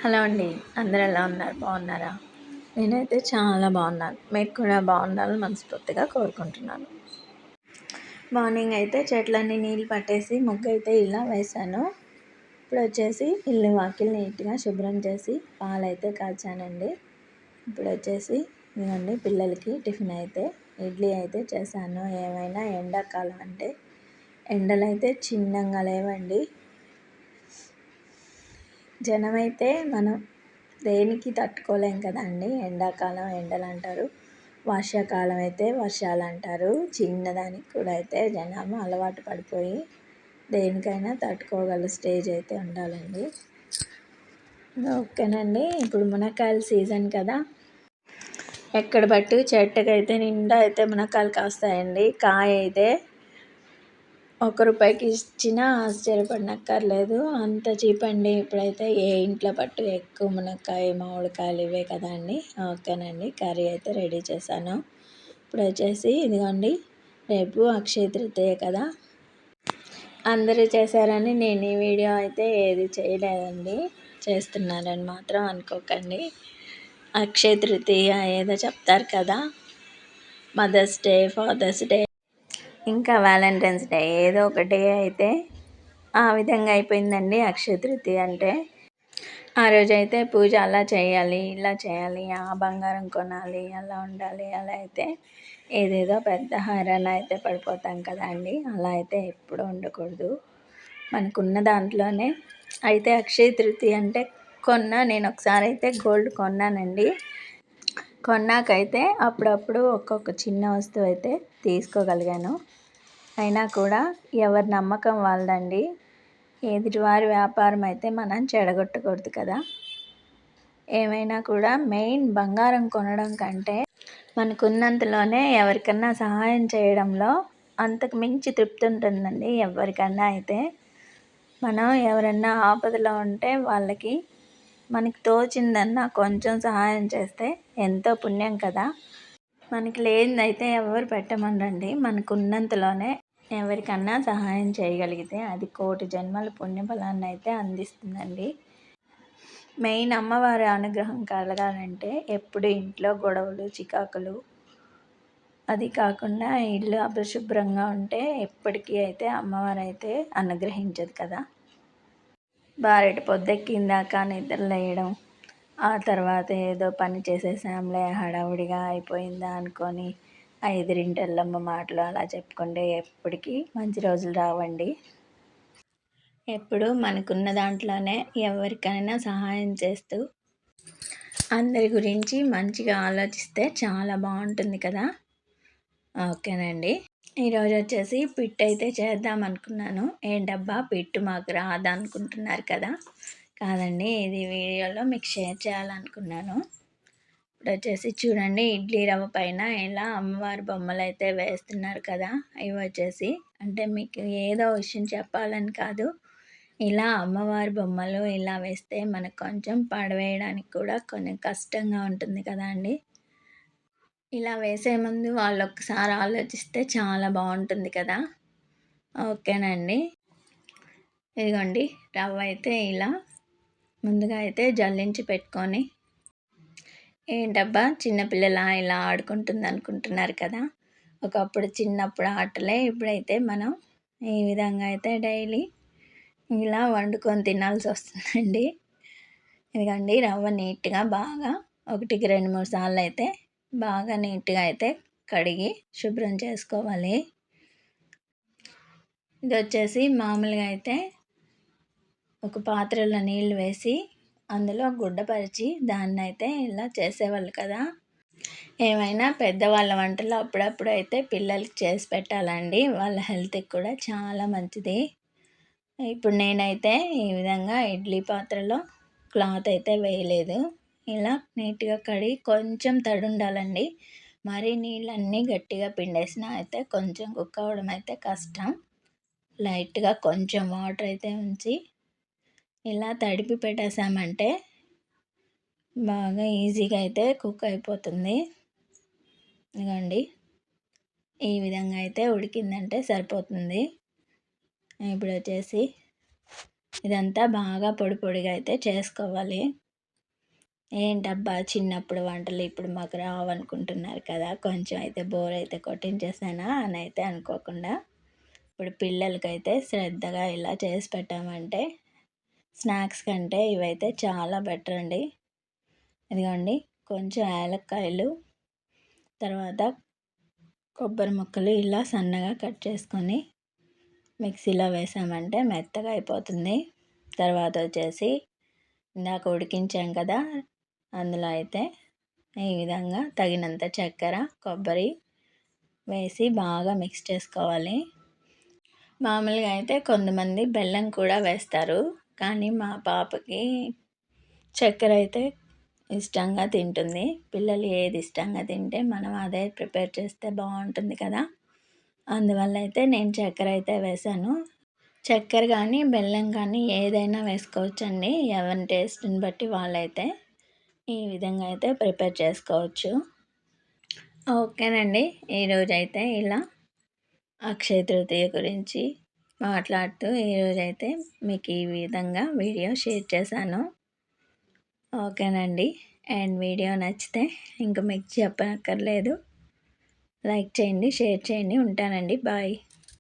Hello అండి. అందరూ ఎలా ఉన్నారు? బాగున్నారా? నేనైతే చాలా బాగున్నాను. మీరు కూడా బాగుండాలని మనస్ఫూర్తిగా కోరుకుంటున్నాను. మార్నింగ్ అయితే చెట్లన్నీ నీళ్ళు పట్టేసి ముగ్గు అయితే ఇలా వేశాను. ఇప్పుడు వచ్చేసి ఇల్లు వాకిలు నీట్గా శుభ్రం చేసి పాలైతే కాచానండి. ఇప్పుడు వచ్చేసి ఇవ్వండి పిల్లలకి టిఫిన్ అయితే ఇడ్లీ అయితే చేశాను. ఏమైనా ఎండాకాలం అంటే ఎండలైతే చిన్నంగా లేవండి. జనమైతే మనం దేనికి తట్టుకోలేం కదండి. ఎండాకాలం ఎండలు అంటారు, వర్షాకాలం అయితే వర్షాలు అంటారు. చిన్నదానికి కూడా అయితే జనం అలవాటు పడిపోయి దేనికైనా తట్టుకోగల స్టేజ్ అయితే ఉండాలండి. ఓకేనండి. ఇప్పుడు మునక్కాయల సీజన్ కదా, ఎక్కడ బట్టి చెట్టుకైతే నిండా అయితే మునక్కాయలు కాస్తాయండి. కాయ అయితే ₹1 ఇచ్చినా ఆశ్చర్యపడనక్కర్లేదు, అంత చీప్ అండి. ఇప్పుడైతే ఏ ఇంట్లో పట్టు ఎక్కువ మునక్కాయ మామిడికాయలు ఇవే కదా అండి. ఓకేనండి. కర్రీ అయితే రెడీ చేశాను. ఇప్పుడు వచ్చేసి ఇదిగోండి, రేపు అక్షయ తృతీయ కదా, అందరూ చేశారని నేను ఈ వీడియో అయితే ఏది చేయలేదండి. చేస్తున్నారని మాత్రం అనుకోకండి. అక్షయ తృతీయ ఏదో చెప్తారు కదా, మదర్స్ డే, ఫాదర్స్ డే, ఇంకా వ్యాలంటైన్స్ డే, ఏదో ఒక డే అయితే ఆ విధంగా అయిపోయిందండి అక్షయ తృతీయ అంటే. ఆ రోజైతే పూజ అలా చేయాలి, ఇలా చేయాలి, ఆ బంగారం కొనాలి, అలా ఉండాలి, అలా అయితే ఏదేదో పెద్ద హైరాణ అయితే పడిపోతాం కదా అండి. అలా అయితే ఎప్పుడూ ఉండకూడదు. మనకున్న దాంట్లోనే అయితే అక్షయ తృతీయ అంటే నేను ఒకసారి అయితే గోల్డ్ కొన్నానండి. కొన్నాకైతే అప్పుడప్పుడు ఒక్కొక్క చిన్న వస్తువు అయితే తీసుకోగలిగాను. అయినా కూడా ఎవరి నమ్మకం వాళ్ళదండి. ఎదుటివారి వ్యాపారం అయితే మనం చెడగొట్టకూడదు కదా. ఏమైనా కూడా మెయిన్ బంగారం కొనడం కంటే మనకున్నంతలోనే ఎవరికన్నా సహాయం చేయడంలో అంతకు మించి తృప్తి ఉంటుందండి. ఎవరికన్నా అయితే మనం ఎవరన్నా ఆపదలో ఉంటే వాళ్ళకి మనకి తోచిందన్నా కొంచెం సహాయం చేస్తే ఎంతో పుణ్యం కదా. మనకి లేనిదైతే ఎవరు పెట్టమనరండి. మనకున్నంతలోనే ఎవరికన్నా సహాయం చేయగలిగితే అది కోటి జన్మల పుణ్యఫలాన్ని అయితే అందిస్తుందండి. మెయిన్ అమ్మవారి అనుగ్రహం కలగాలంటే ఎప్పుడు ఇంట్లో గొడవలు, చికాకులు, అది కాకుండా ఇల్లు అపరిశుభ్రంగా ఉంటే ఎప్పటికీ అయితే అమ్మవారు అయితే అనుగ్రహించదు కదా. బారెడు పొద్దెక్కిందాక నిద్రలేయడం, ఆ తర్వాత ఏదో పని చేసేసాంలే హడావుడిగా అయిపోయిందా అనుకొని ఎదురింటెల్లమ్మ మాటలు అలా చెప్పుకుంటే ఎప్పటికీ మంచి రోజులు రావండి. ఎప్పుడు మనకున్న దాంట్లోనే ఎవరికైనా సహాయం చేస్తూ అందరి గురించి మంచిగా ఆలోచిస్తే చాలా బాగుంటుంది కదా. ఓకేనండి. ఈరోజు వచ్చేసి పిట్టు అయితే చేద్దాం అనుకున్నాను. ఏంటబ్బా పిట్టు మాకు రాదు అనుకుంటున్నారు కదా. కాదండి, ఇది వీడియోలో మీకు షేర్ చేయాలనుకున్నాను. ఇప్పుడు వచ్చేసి చూడండి, ఇడ్లీ రవ్వ పైన ఇలా అమ్మవారి బొమ్మలు అయితే వేస్తున్నారు కదా. ఇవి వచ్చేసి అంటే మీకు ఏదో విషయం చెప్పాలని కాదు, ఇలా అమ్మవారి బొమ్మలు ఇలా వేస్తే మనకు కొంచెం పడవేయడానికి కూడా కొంచెం కష్టంగా ఉంటుంది కదా అండి. ఇలా వేసే ముందు వాళ్ళు ఒక్కసారి ఆలోచిస్తే చాలా బాగుంటుంది కదా. ఓకేనండి. ఇదిగోండి, రవ్వ అయితే ఇలా ముందుగా అయితే జల్లించి పెట్టుకొని, ఏంటబ్బా చిన్నపిల్లల ఇలా ఆడుకుంటుంది అనుకుంటున్నారు కదా. ఒకప్పుడు చిన్నప్పుడు ఆటలే ఇప్పుడైతే మనం ఈ విధంగా అయితే డైలీ ఇలా వండుకొని తినాల్సి వస్తుందండి. ఇదిగోండి, రవ్వ నీట్గా బాగా 1-2-3 సార్లు అయితే బాగా నీట్గా అయితే కడిగి శుభ్రం చేసుకోవాలి. ఇది వచ్చేసి మామూలుగా అయితే ఒక పాత్రలో నీళ్ళు వేసి అందులో గుడ్డ పరిచి దాన్ని అయితే ఇలా చేసేవాళ్ళు కదా. ఏమైనా పెద్దవాళ్ళ వంటలు అప్పుడప్పుడు అయితే పిల్లలకి చేసి పెట్టాలండి, వాళ్ళ హెల్త్కి కూడా చాలా మంచిది. ఇప్పుడు నేనైతే ఈ విధంగా ఇడ్లీ పాత్రలో క్లాత్ అయితే వేయలేదు. ఇలా నీట్గా కడిగి కొంచెం తడి ఉండాలండి. మరీ నీళ్ళన్నీ గట్టిగా పిండేసినా అయితే కొంచెం కుక్ అవ్వడం అయితే కష్టం. లైట్గా కొంచెం వాటర్ అయితే ఉంచి ఇలా తడిపి పెట్టేసామంటే బాగా ఈజీగా అయితే కుక్ అయిపోతుంది. ఇదిగోండి, ఈ విధంగా అయితే ఉడికిందంటే సరిపోతుంది. ఇప్పుడు వచ్చేసి ఇదంతా బాగా పొడి పొడిగా అయితే చేసుకోవాలి. ఏంటబ్బా చిన్నప్పుడు వంటలు ఇప్పుడు మాకు రావనుకుంటున్నారు కదా! కొంచెం అయితే బోర్ అయితే కొట్టించేసానా అని అయితే అనుకోకుండా, ఇప్పుడు పిల్లలకైతే శ్రద్ధగా ఇలా చేసి పెట్టామంటే స్నాక్స్ కంటే ఇవైతే చాలా బెటర్ అండి. ఇదిగోండి కొంచెం యాలక్కాయలు, తర్వాత కొబ్బరి ముక్కలు ఇలా సన్నగా కట్ చేసుకొని మిక్సీలో వేసామంటే మెత్తగా అయిపోతుంది. తర్వాత వచ్చేసి ఇందాక ఉడికించాం కదా! అందులో అయితే ఈ విధంగా తగినంత చక్కెర, కొబ్బరి వేసి బాగా మిక్స్ చేసుకోవాలి. మామూలుగా అయితే కొంతమంది బెల్లం కూడా వేస్తారు. కానీ మా పాపకి చక్కెర అయితే ఇష్టంగా తింటుంది. పిల్లలు ఏది ఇష్టంగా తింటే మనం అదే ప్రిపేర్ చేస్తే బాగుంటుంది కదా! అందువల్ల అయితే నేను చక్కెర అయితే వేశాను. చక్కెర కానీ, బెల్లం కానీ ఏదైనా వేసుకోవచ్చండి. ఎవరి టేస్ట్‌ని బట్టి వాళ్ళైతే ఈ విధంగా అయితే ప్రిపేర్ చేసుకోవచ్చు. ఓకేనండి. ఈరోజైతే ఇలా అక్షయ తృతీయ గురించి మాట్లాడుతూ ఈరోజైతే మీకు ఈ విధంగా వీడియో షేర్ చేశాను. ఓకేనండి. అండ్ వీడియో నచ్చితే ఇంక మీకు చెప్పనక్కర్లేదు. లైక్ చేయండి, షేర్ చేయండి. ఉంటానండి. బాయ్.